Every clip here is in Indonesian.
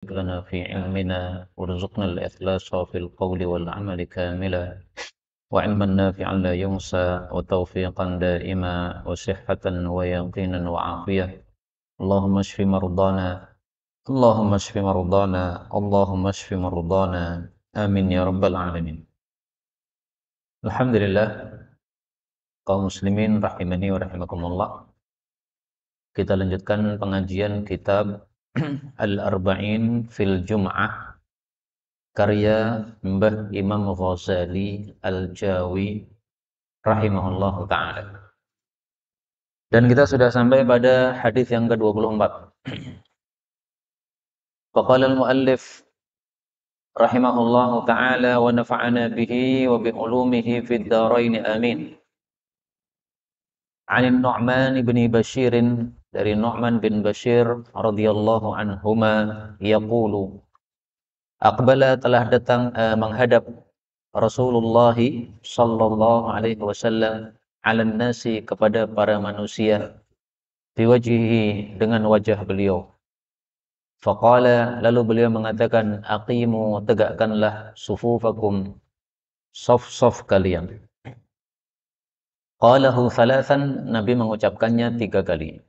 لنا في علمنا وارزقنا الإخلاص في القول والعمل كاملا وعلما نافعا لا ينسى وتوفيقا دائما وصحة ويقينا وعافية. اللهم اشف مرضانا اللهم اشف مرضانا اللهم اشف مرضانا آمين يا رب العالمين. Alhamdulillah, kaum muslimin rahimani wa rahimakumullah. Kita lanjutkan pengajian kitab Al-Arba'in fil Jum'ah karya Mbah Imam Ghazali Al-Jawi rahimahullahu ta'ala. Dan kita sudah sampai pada hadis yang ke-24. Faqala al-muallif rahimahullahu ta'ala wa nafa'ana bihi wa bi ulumihi fid dharain amin. 'An Nu'man bin Bashir, dari Nu'man bin Bashir radhiyallahu anhuma, yaqulu, aqbala, telah datang menghadap Rasulullah sallallahu alaihi wasallam ala nasi, kepada para manusia, biwajhihi, dengan wajah beliau. Faqala, lalu beliau mengatakan, aqimu, tegakkanlah, sufufakum, saf-saf kalian. Qalahu thalathan, Nabi mengucapkannya 3 kali.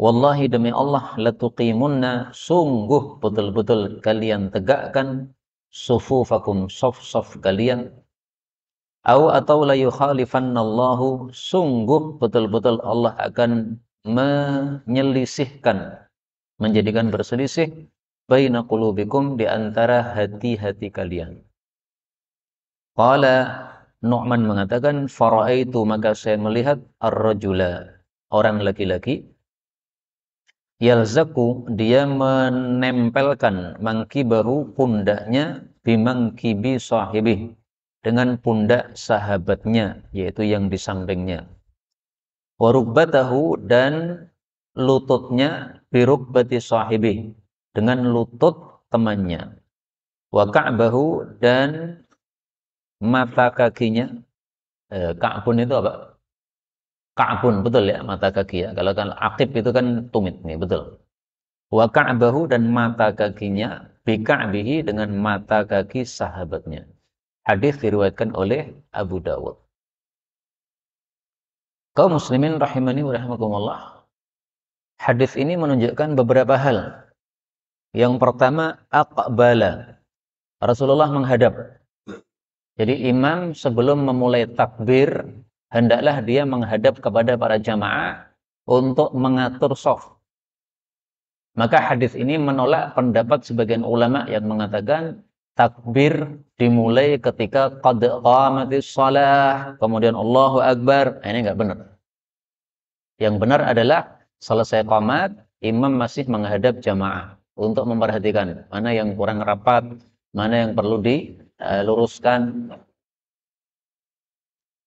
Wallahi, demi Allah, latuqimunna, sungguh betul-betul kalian tegakkan, sufufakum, saf-saf kalian. Atau la yukhalifannallahu, sungguh betul-betul Allah akan menyelisihkan, menjadikan berselisih, baina qulubikum, di antara hati-hati kalian. Qala, Nu'man mengatakan, fara'aitu, maka saya melihat, ar-rajula, orang laki-laki, yalzaku, dia menempelkan, mangkibahu, pundaknya, bimangkibi sahibih, dengan pundak sahabatnya, yaitu yang di sampingnya. Warukbatahu, dan lututnya, birukbati sahibih, dengan lutut temannya. Wa ka'bahu, dan mata kakinya. Ka'bun itu apa? Ka'bun, betul ya, mata kaki ya. Kalau kan aqib itu kan tumit nih, betul. Wa ka'bahu, dan mata kakinya, bi ka'bihi, dengan mata kaki sahabatnya. Hadis diriwayatkan oleh Abu Dawud. Kaum muslimin rahimani wa rahimakumullah. Hadis ini menunjukkan beberapa hal. Yang pertama, aqbala, Rasulullah menghadap. Jadi imam sebelum memulai takbir, hendaklah dia menghadap kepada para jamaah untuk mengatur shaf. Maka hadis ini menolak pendapat sebagian ulama yang mengatakan takbir dimulai ketika qad qamatis shalah, kemudian Allahu Akbar. Ini enggak benar. Yang benar adalah selesai qamat, imam masih menghadap jamaah untuk memperhatikan mana yang kurang rapat, mana yang perlu diluruskan.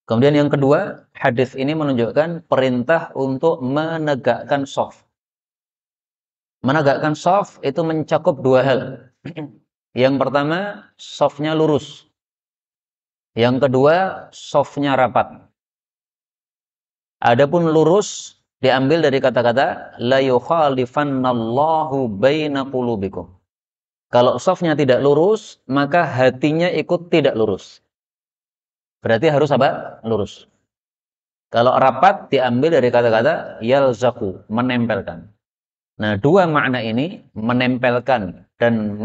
Kemudian yang kedua, hadis ini menunjukkan perintah untuk menegakkan shaf. Menegakkan shaf itu mencakup 2 hal. Yang pertama, shafnya lurus. Yang kedua, shafnya rapat. Adapun lurus diambil dari kata-kata la yukhalifannallahu baina qulubikum. Kalau shafnya tidak lurus, maka hatinya ikut tidak lurus. Berarti harus apa? Lurus. Kalau rapat diambil dari kata-kata yalzaku, menempelkan. Nah, 2 makna ini, menempelkan dan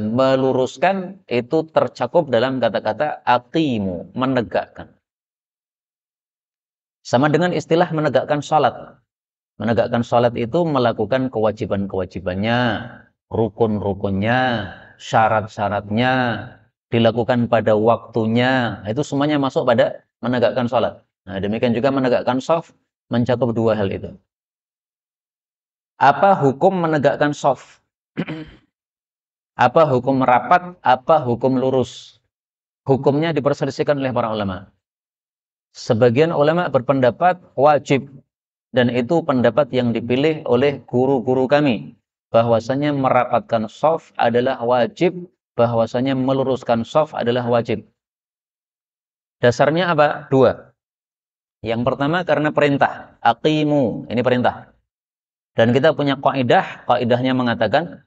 meluruskan, itu tercakup dalam kata-kata aqimu, menegakkan. Sama dengan istilah menegakkan salat. Menegakkan salat itu melakukan kewajiban-kewajibannya, rukun-rukunnya, syarat-syaratnya, dilakukan pada waktunya. Itu semuanya masuk pada menegakkan salat. Nah, demikian juga menegakkan shaf mencakup 2 hal itu. Apa hukum menegakkan shaf? Apa hukum rapat? Apa hukum lurus? Hukumnya diperselisihkan oleh para ulama. Sebagian ulama berpendapat wajib, dan itu pendapat yang dipilih oleh guru-guru kami, bahwasanya merapatkan shaf adalah wajib, bahwasanya meluruskan shaf adalah wajib. Dasarnya apa? 2. Yang pertama karena perintah, aqimu, ini perintah. Dan kita punya kaidahnya mengatakan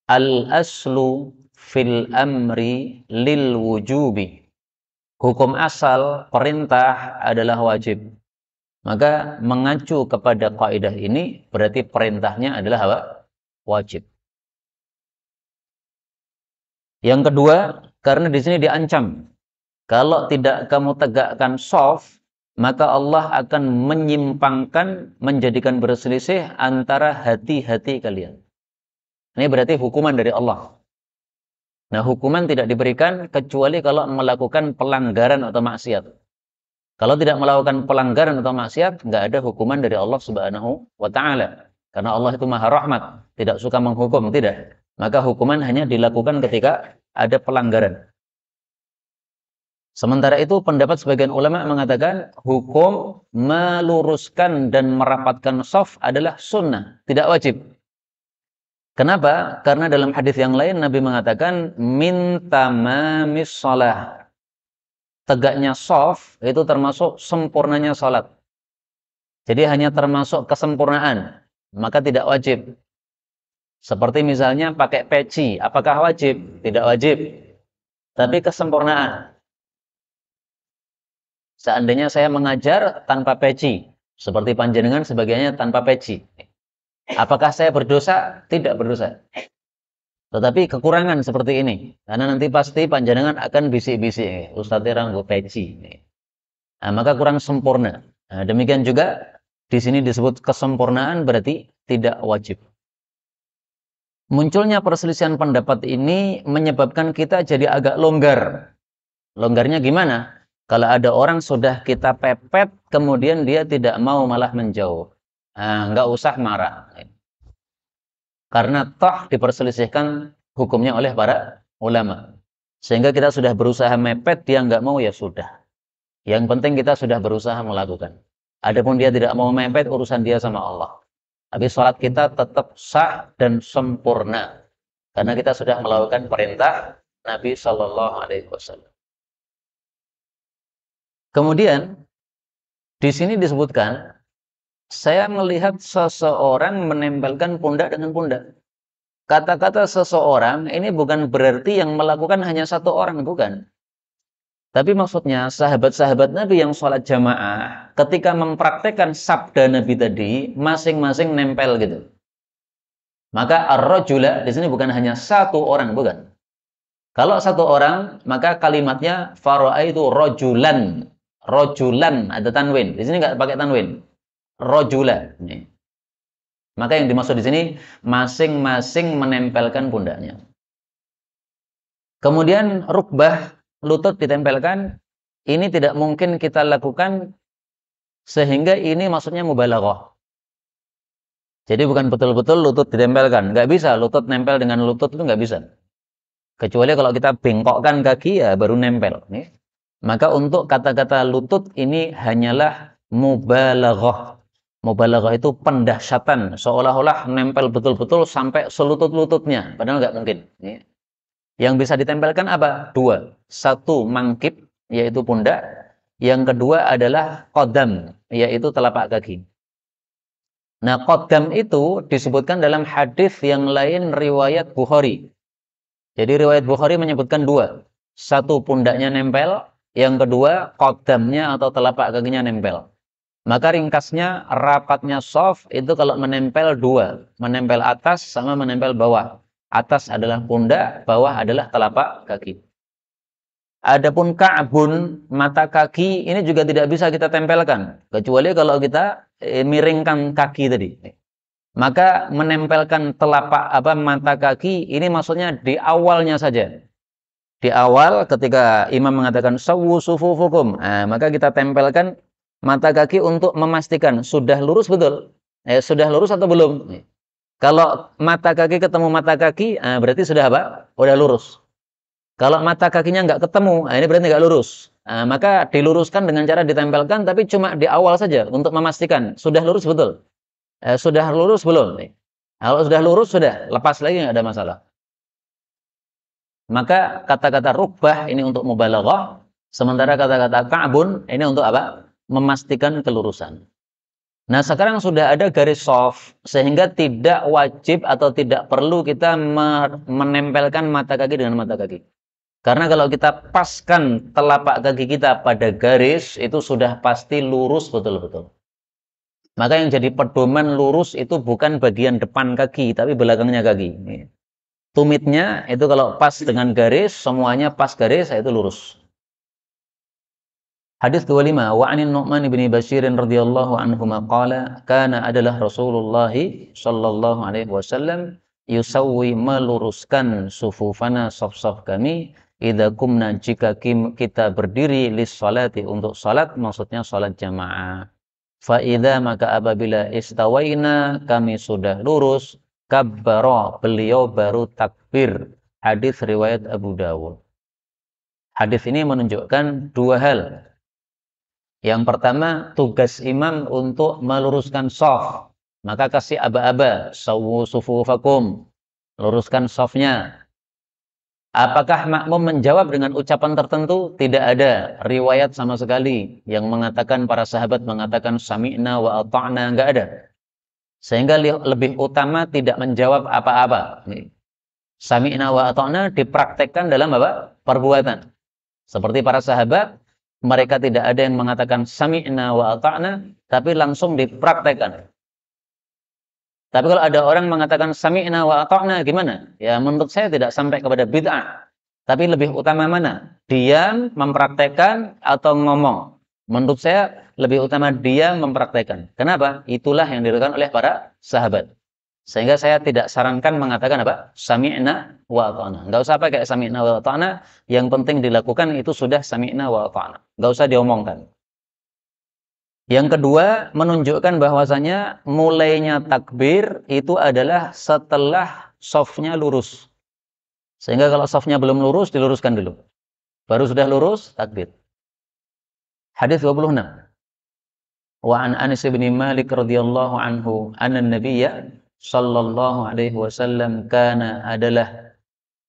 al-aslu fil amri lil wujubi. Hukum asal perintah adalah wajib. Maka mengacu kepada kaidah ini berarti perintahnya adalah apa? Wajib. Yang kedua, karena di sini diancam kalau tidak kamu tegakkan shaf, maka Allah akan menyimpangkan, menjadikan berselisih antara hati-hati kalian. Ini berarti hukuman dari Allah. Nah, hukuman tidak diberikan kecuali kalau melakukan pelanggaran atau maksiat. Kalau tidak melakukan pelanggaran atau maksiat, nggak ada hukuman dari Allah Subhanahu wa Ta'ala. Karena Allah itu Maha Rahmat, tidak suka menghukum, tidak. Maka hukuman hanya dilakukan ketika ada pelanggaran. Sementara itu pendapat sebagian ulama mengatakan hukum meluruskan dan merapatkan shaf adalah sunnah, tidak wajib. Kenapa? Karena dalam hadis yang lain Nabi mengatakan min tamamis shalah. Tegaknya shaf itu termasuk sempurnanya salat. Jadi hanya termasuk kesempurnaan, maka tidak wajib. Seperti misalnya pakai peci, apakah wajib? Tidak wajib. Tapi kesempurnaan. Seandainya saya mengajar tanpa peci, seperti panjenengan sebagainya tanpa peci. Apakah saya berdosa? Tidak berdosa. Tetapi kekurangan seperti ini. Karena nanti pasti panjenengan akan bisik-bisik. Ustadznya ranggo peci. Nah, maka kurang sempurna. Nah, demikian juga di sini disebut kesempurnaan berarti tidak wajib. Munculnya perselisihan pendapat ini menyebabkan kita jadi agak longgar. Longgarnya gimana? Kalau ada orang sudah kita pepet, kemudian dia tidak mau malah menjauh. Nah, nggak usah marah. Karena toh diperselisihkan hukumnya oleh para ulama. Sehingga kita sudah berusaha mepet, dia nggak mau, ya sudah. Yang penting kita sudah berusaha melakukan. Adapun dia tidak mau mepet, urusan dia sama Allah. Tapi sholat kita tetap sah dan sempurna. Karena kita sudah melakukan perintah Nabi Shallallahu Alaihi Wasallam. Kemudian di sini disebutkan, saya melihat seseorang menempelkan pundak dengan pundak. Kata-kata seseorang ini bukan berarti yang melakukan hanya satu orang, bukan. Tapi maksudnya sahabat-sahabat Nabi yang sholat jamaah ketika mempraktekkan sabda Nabi tadi, masing-masing nempel gitu. Maka ar-rajula di sini bukan hanya satu orang, bukan. Kalau satu orang, maka kalimatnya fara'aitu rajulan. Rajulan ada tanwin. Di sini nggak pakai tanwin. Rajula. Maka yang dimaksud di sini masing-masing menempelkan pundaknya. Kemudian rukbah, lutut ditempelkan. Ini tidak mungkin kita lakukan sehingga ini maksudnya mubalaghah. Jadi bukan betul-betul lutut ditempelkan. Nggak bisa lutut nempel dengan lutut, itu nggak bisa. Kecuali kalau kita bengkokkan kaki ya baru nempel. Maka untuk kata-kata lutut ini hanyalah mubalaghah. Mubalaghah itu pendahsyatan, seolah-olah nempel betul-betul sampai selutut-lututnya, padahal nggak mungkin. Yang bisa ditempelkan apa? Dua. Satu mangkib, yaitu pundak. Yang kedua adalah qadam, yaitu telapak kaki. Nah, qadam itu disebutkan dalam hadis yang lain riwayat Bukhari. Jadi riwayat Bukhari menyebutkan dua. Satu pundaknya nempel, yang kedua qadamnya atau telapak kakinya nempel. Maka ringkasnya rapatnya shaf itu kalau menempel dua. Menempel atas sama menempel bawah. Atas adalah pundak, bawah adalah telapak kaki. Adapun ka'bun, mata kaki, ini juga tidak bisa kita tempelkan. Kecuali kalau kita miringkan kaki tadi. Maka menempelkan telapak mata kaki, ini maksudnya di awalnya saja. Di awal ketika imam mengatakan sawwu sufufukum, maka kita tempelkan mata kaki untuk memastikan sudah lurus betul. Sudah lurus atau belum? Kalau mata kaki ketemu mata kaki, berarti sudah apa? Sudah lurus. Kalau mata kakinya nggak ketemu, ini berarti nggak lurus. Maka diluruskan dengan cara ditempelkan, tapi cuma di awal saja untuk memastikan sudah lurus betul. Sudah lurus belum? Kalau sudah lurus sudah, lepas lagi nggak ada masalah. Maka kata-kata rukbah ini untuk mubalaghah, sementara kata-kata ka'bun ini untuk apa? Memastikan kelurusan. Nah, sekarang sudah ada garis soft, sehingga tidak wajib atau tidak perlu kita menempelkan mata kaki dengan mata kaki. Karena kalau kita paskan telapak kaki kita pada garis, itu sudah pasti lurus betul-betul. Maka yang jadi pedoman lurus itu bukan bagian depan kaki, tapi belakangnya kaki. Tumitnya itu kalau pas dengan garis, semuanya pas garis, itu lurus. Hadis 25, wa 'anin Nu'man bin Bashir radhiyallahu anhu qala kana adalah Rasulullah sallallahu alaihi wasallam yusawwi meluruskan sufufana saf-saf kami idza kumna jika kita berdiri lis salati untuk salat, maksudnya salat jamaah. Fa idza maka apabila istawaina kami sudah lurus, kabbara beliau baru takbir. Hadis riwayat Abu Dawud. Hadis ini menunjukkan dua hal. Yang pertama, tugas imam untuk meluruskan shaf. Maka kasih aba-aba, sawu sufufakum, luruskan shafnya. Apakah makmum menjawab dengan ucapan tertentu? Tidak ada riwayat sama sekali yang mengatakan para sahabat mengatakan sami'na wa ata'na, enggak ada. Sehingga lebih utama tidak menjawab apa-apa. Sami'na wa ata'na dipraktekkan dalam apa? Perbuatan. Seperti para sahabat, mereka tidak ada yang mengatakan sami'na wa ata'na, tapi langsung dipraktekkan. Tapi kalau ada orang mengatakan sami'na wa ata'na, gimana? Ya menurut saya tidak sampai kepada bid'ah. Tapi lebih utama mana? Diam, mempraktekkan, atau ngomong? Menurut saya lebih utama diam, mempraktekkan. Kenapa? Itulah yang dilakukan oleh para sahabat. Sehingga saya tidak sarankan mengatakan apa? Sami'na wa ata'na. Enggak usah pakai sami'na wa ata'na, yang penting dilakukan itu sudah sami'na wa ata'na. Enggak usah diomongkan. Yang kedua, menunjukkan bahwasanya mulainya takbir itu adalah setelah shafnya lurus. Sehingga kalau shafnya belum lurus, diluruskan dulu. Baru sudah lurus, takbir. Hadis 26. Wa an Anas bin Malik radhiyallahu anhu anna Nabiyya sallallahu alaihi wasallam kana adalah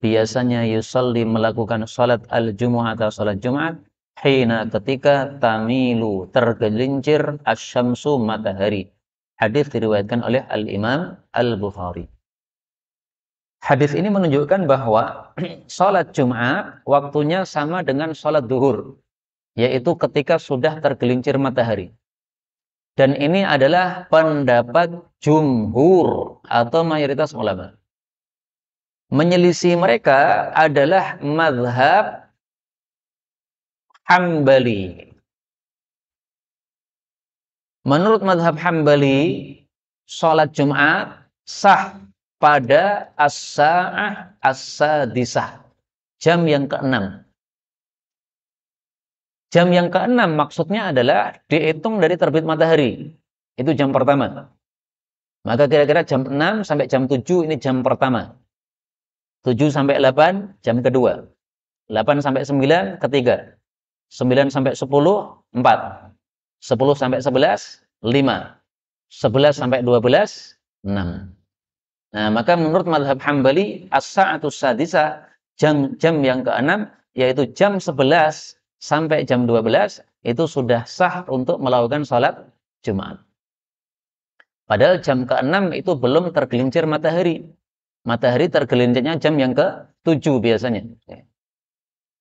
biasanya yusalli melakukan salat al-jumu'ah atau salat Jumat hina ketika tamilu tergelincir asyamsu matahari. Hadis diriwayatkan oleh Al-Imam Al-Bukhari. Hadis ini menunjukkan bahwa salat Jumat waktunya sama dengan salat duhur, yaitu ketika sudah tergelincir matahari. Dan ini adalah pendapat jumhur atau mayoritas ulama. Menyelisih mereka adalah mazhab Hambali. Menurut mazhab Hambali, sholat Jumat sah pada as-sa'ah as-sadisah, jam yang ke-6. Jam yang ke-6 maksudnya adalah dihitung dari terbit matahari. Itu jam pertama. Maka kira-kira jam 6 sampai jam 7 ini jam pertama. 7 sampai 8 jam kedua. 8 sampai 9 ketiga. 9 sampai 10 4. 10 sampai 11 5. 11 sampai 12 6. Nah, maka menurut mazhab Hambali as-sa'atus sadisah, jam yang ke-6 yaitu jam 11 sampai jam 12 itu sudah sah untuk melakukan sholat Jumat. Padahal jam ke-6 itu belum tergelincir matahari. Matahari tergelincirnya jam yang ke-7 biasanya.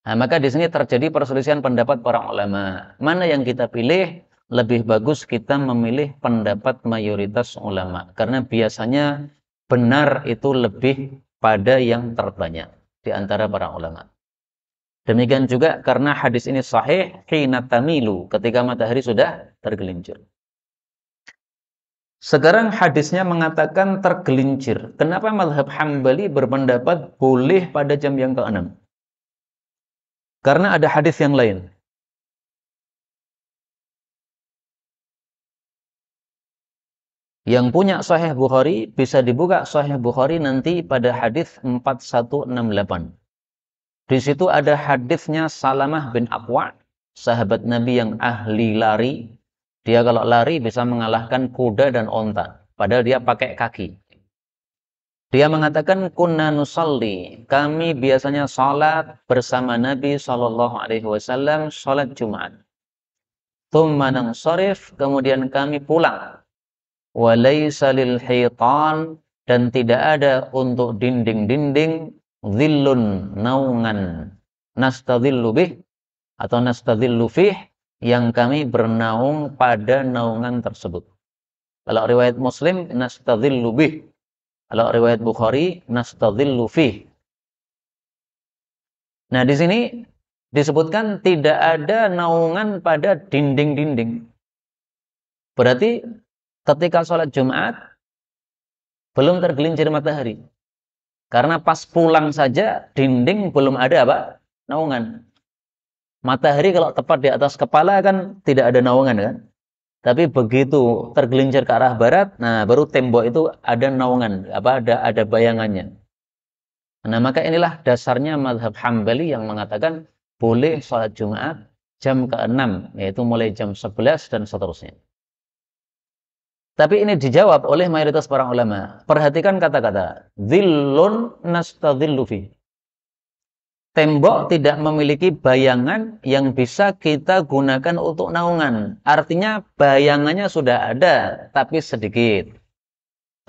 Nah, maka di sini terjadi perselisihan pendapat para ulama. Mana yang kita pilih? Lebih bagus kita memilih pendapat mayoritas ulama. Karena biasanya benar itu lebih pada yang terbanyak di antara para ulama. Demikian juga karena hadis ini sahih, hina tamilu, ketika matahari sudah tergelincir. Sekarang hadisnya mengatakan tergelincir. Kenapa mazhab Hambali berpendapat boleh pada jam yang ke-6? Karena ada hadis yang lain. Yang punya Sahih Bukhari bisa dibuka Sahih Bukhari nanti pada hadis 4168. Di situ ada hadisnya Salamah bin Aqwa, sahabat Nabi yang ahli lari. Dia kalau lari bisa mengalahkan kuda dan onta, padahal dia pakai kaki. Dia mengatakan kunna nusalli, kami biasanya salat bersama Nabi SAW, salat Jumat. Tsumma nansharif, kemudian kami pulang. wa laisa lil hitan, dan tidak ada untuk dinding-dinding dhillun, naungan, nastadhillu bih atau nastadhillu fih, yang kami bernaung pada naungan tersebut. Kalau riwayat Muslim nastadhillu bih, kalau riwayat Bukhari nastadhillu fih. Nah, di sini disebutkan tidak ada naungan pada dinding-dinding. Berarti ketika sholat Jumat belum tergelincir matahari. Karena pas pulang saja dinding belum ada apa? Naungan. Matahari kalau tepat di atas kepala kan tidak ada naungan kan? Tapi begitu tergelincir ke arah barat, nah baru tembok itu ada naungan, ada bayangannya. Nah, maka inilah dasarnya mazhab Hambali yang mengatakan boleh sholat Jumat jam ke-6, yaitu mulai jam 11 dan seterusnya. Tapi ini dijawab oleh mayoritas para ulama. Perhatikan kata-kata dhillun nastadhillu fi. Tembok tidak memiliki bayangan yang bisa kita gunakan untuk naungan. Artinya bayangannya sudah ada, tapi sedikit.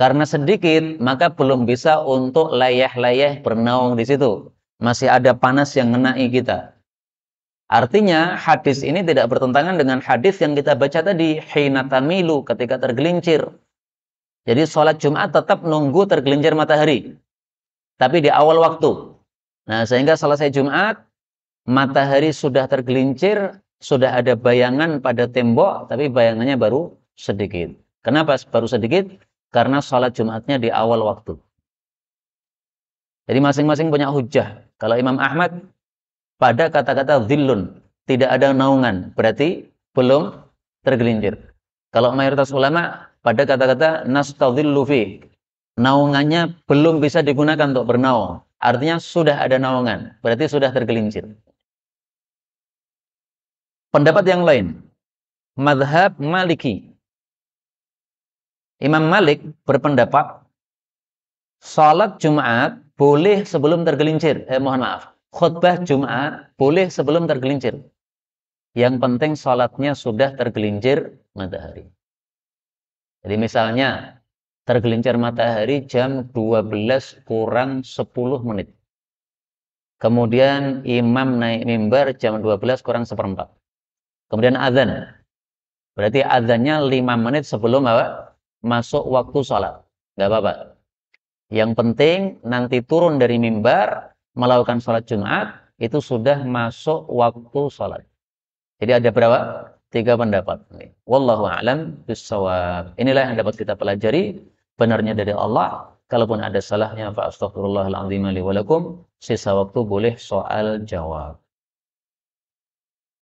Karena sedikit, maka belum bisa untuk layah-layah bernaung di situ. Masih ada panas yang ngenai kita. Artinya, hadis ini tidak bertentangan dengan hadis yang kita baca tadi, hina tamilu, ketika tergelincir. Jadi, sholat Jumat tetap nunggu tergelincir matahari. Tapi di awal waktu. Nah, sehingga selesai Jumat, matahari sudah tergelincir, sudah ada bayangan pada tembok, tapi bayangannya baru sedikit. Kenapa baru sedikit? Karena sholat Jumatnya di awal waktu. Jadi masing-masing punya hujjah. Kalau Imam Ahmad pada kata-kata dhillun, tidak ada naungan, berarti belum tergelincir. Kalau mayoritas ulama pada kata-kata nastadhillu fi, naungannya belum bisa digunakan untuk bernaung. Artinya sudah ada naungan, berarti sudah tergelincir. Pendapat yang lain, mazhab Maliki. Imam Malik berpendapat salat Jumat boleh sebelum tergelincir. Khutbah Jumat boleh sebelum tergelincir. Yang penting salatnya sudah tergelincir matahari. Jadi misalnya tergelincir matahari jam 12 kurang 10 menit. Kemudian imam naik mimbar jam 12 kurang seperempat. Kemudian azan. Berarti azannya 5 menit sebelum apa? Masuk waktu sholat. Nggak apa-apa. Yang penting nanti turun dari mimbar, melakukan sholat Jumat, itu sudah masuk waktu sholat. Jadi ada berapa? 3 pendapat. Wallahu a'lam bishawab. Inilah yang dapat kita pelajari. Benarnya dari Allah. Kalaupun ada salahnya, fa astaghfirullahaladzim li wa lakum. Sisa waktu boleh soal jawab.